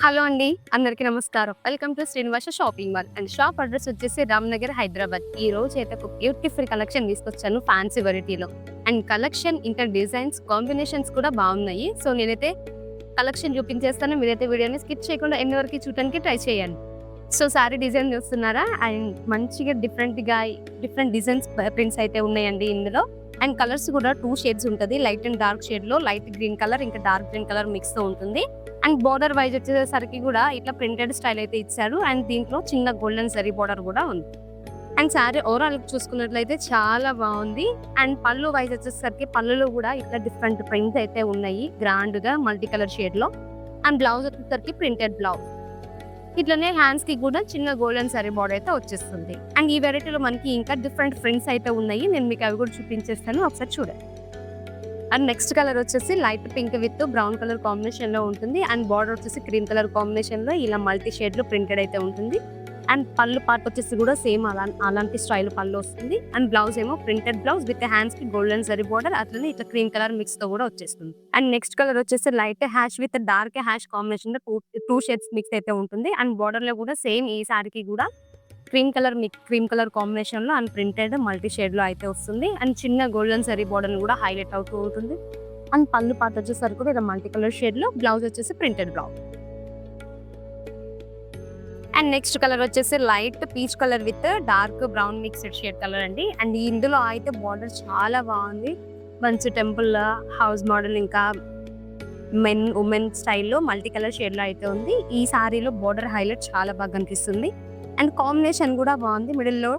Hello అండి. అందరికీ నమస్కారం. Welcome to Srinivasa shopping mall and shop address వచ్చేసి రామ్‌నగర్, హైదరాబాద్. ఈ రోజు అయితే ఒక బ్యూటిఫుల్ కలెక్షన్ తీసుకొచ్చాను ఫ్యాన్సీ వెరైటీలో. అండ్ కలెక్షన్ ఇంకా డిజైన్స్ కాంబినేషన్స్ కూడా బాగున్నాయి. సో, నేనైతే కలెక్షన్ చూపించేస్తాను. మీరైతే వీడియోని స్కిప్ చేయకుండా ఎండ్ వరకు చూడటానికి ట్రై చేయండి. సో, సారీ డిజైన్ చూస్తున్నారా? అండ్ మంచిగా డిఫరెంట్ డిజైన్స్ ప్రింట్స్ అయితే ఉన్నాయండి ఇందులో. అండ్ కలర్స్ కూడా 2 షేడ్స్ ఉంటది. లైట్ అండ్ డార్క్ షేడ్‌లో లైట్ గ్రీన్ కలర్ ఇంకా డార్క్ గ్రీన్ కలర్ మిక్స్‌తో ఉంటుంది. అండ్ బోర్డర్ వైజ్ వచ్చేసరికి కూడా ఇట్లా ప్రింటెడ్ స్టైల్ అయితే ఇచ్చారు. అండ్ దీంట్లో చిన్న గోల్డెన్ జరీ బోర్డర్ కూడా ఉంది. అండ్ సారీ ఓవరాల్ చూసుకున్నట్లయితే చాలా బాగుంది. అండ్ పళ్ళు వైజ్ వచ్చేసరికి పళ్ళులో కూడా ఇట్లా డిఫరెంట్ ప్రింట్స్ అయితే ఉన్నాయి. గ్రాండ్‌గా మల్టీ కలర్ షేడ్‌లో. అండ్ బ్లౌజ్ వచ్చేసరికి ప్రింటెడ్ బ్లౌజ్. ఇట్లనే హ్యాండ్స్ కి కూడా చిన్న గోల్డెన్ సారీ బోర్డర్ అయితే వచ్చేస్తుంది. అండ్ ఈ వెరైటీలో మనకి ఇంకా డిఫరెంట్ ప్రింట్స్ అయితే ఉన్నాయి. నేను మీకు అవి కూడా చూపించేస్తాను. ఒకసారి చూడండి. అండ్ నెక్స్ట్ కలర్ వచ్చేసి light pink with brown colour combination లో ఉంటుంది. అండ్ బార్డర్ వచ్చేసి క్రీమ్ కలర్ కాంబినేషన్ లో ఇలా మల్టీ షేడ్ లో ప్రింటెడ్ అయితే ఉంటుంది. అండ్ పళ్ళు పార్ట్ వచ్చేసి కూడా సేమ్ అలాంటి స్టైల్ పళ్ళు వస్తుంది. అండ్ బ్లౌజ్ ఏమో ప్రింటెడ్ బ్లౌజ్ విత్ హ్యాండ్స్ కి గోల్డెన్ జరీ బోర్డర్ అట్లనే ఇట్లా క్రీమ్ కలర్ మిక్స్ తో కూడా వచ్చేస్తుంది. అండ్ నెక్స్ట్ కలర్ వచ్చేసి light hash with dark hash combination లో టూ షేడ్స్ మిక్స్ అయితే ఉంటుంది. అండ్ బార్డర్ లో కూడా సేమ్ ఈ సారీకి కూడా క్రీమ్ కలర్ కాంబినేషన్ లో అండ్ ప్రింటెడ్ మల్టీ షేడ్ లో అయితే వస్తుంది. అండ్ చిన్న గోల్డెన్ జరీ బోర్డర్ కూడా హైలైట్ అవుతూ ఉంటుంది. అండ్ పళ్ళు పార్ట్ వచ్చేసరికి కూడా ఇలా మల్టీ కలర్ షేడ్ లో బ్లౌజ్ వచ్చేసి printed blouse. And next colour వచ్చేసి light peach colour with dark brown mixed shade colour అండి. అండ్ ఇందులో అయితే బార్డర్ చాలా బాగుంది. మంచి టెంపుల్ హౌస్ మోడల్ ఇంకా ఉమెన్ స్టైల్లో మల్టీ కలర్ షేడ్ లో అయితే ఉంది. ఈ సారీలో బార్డర్ హైలైట్ చాలా బాగా కనిపిస్తుంది. అండ్ కాంబినేషన్ కూడా బాగుంది. మిడిల్ లో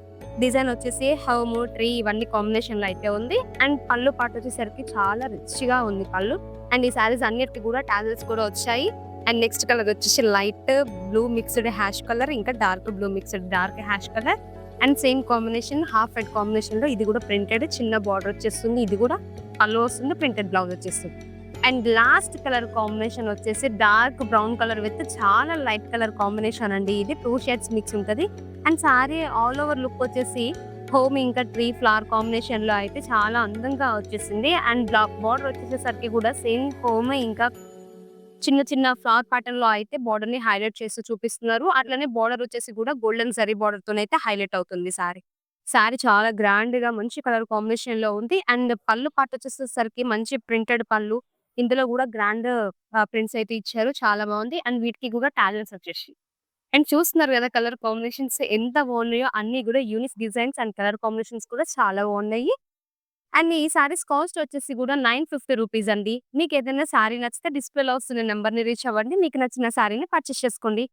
డిజైన్ వచ్చేసి హోమ్ ట్రీ ఇవన్నీ కాంబినేషన్ లో అయితే ఉంది. అండ్ పళ్ళు పాటు వచ్చేసరికి చాలా రిచ్ గా ఉంది పళ్ళు. అండ్ ఈ సారీస్ అన్నిటికీ కూడా టాజల్స్ కూడా వచ్చాయి. అండ్ నెక్స్ట్ కలర్ వచ్చేసి light blue mixed ash colour ఇంకా dark blue mixed dark ash colour. And same combination half red combination లో ఇది కూడా ప్రింటెడ్ చిన్న బార్డర్ వచ్చేస్తుంది. ఇది కూడా పళ్ళు వస్తుంది, ప్రింటెడ్ బ్లౌజ్ వచ్చేస్తుంది. అండ్ లాస్ట్ కలర్ కాంబినేషన్ వచ్చేసి డార్క్ బ్రౌన్ కలర్ విత్ చాలా లైట్ కలర్ కాంబినేషన్ అండి. ఇది 2 షేడ్స్ మిక్స్ ఉంటది. And sorry all over look వచ్చేసి హోమ్ ఇంకా ట్రీ ఫ్లవర్ కాంబినేషన్ లో అయితే చాలా అందంగా వచ్చేసింది. అండ్ బార్డర్ వచ్చేసరికి కూడా సేమ్ హోమ్ ఇంకా చిన్న చిన్న ఫ్లవర్ ప్యాటర్న్ లో అయితే బార్డర్ ని హైలైట్ చేస్తూ చూపిస్తున్నారు. అట్లనే బార్డర్ వచ్చేసి కూడా గోల్డెన్ జరీ బార్డర్ తోనైతే హైలైట్ అవుతుంది సారీ. సారీ చాలా గ్రాండ్ గా మంచి కలర్ కాంబినేషన్ లో ఉంది. అండ్ పళ్ళు పార్ట్ వచ్చేసరికి మంచి ప్రింటెడ్ పళ్ళు. ఇందులో కూడా గ్రాండ్ ప్రింట్స్ అయితే ఇచ్చారు. చాలా బాగుంది. అండ్ వీటికి కూడా టాజల్స్ వచ్చేసి. అండ్ చూస్తున్నారు కదా కలర్ కాంబినేషన్స్ ఎంత బాగున్నాయో అన్ని కూడా unique designs and colour combinations కూడా చాలా బాగున్నాయి. అండ్ ఈ సారీస్ కాస్ట్ వచ్చేసి కూడా 950 రూపీస్ అండి. మీకు ఏదైనా సారీ నచ్చితే డిస్‌ప్లేలో వస్తున్న నంబర్‌ని రీచ్ అవ్వండి. మీకు నచ్చిన సారీని పర్చేస్ చేసుకోండి.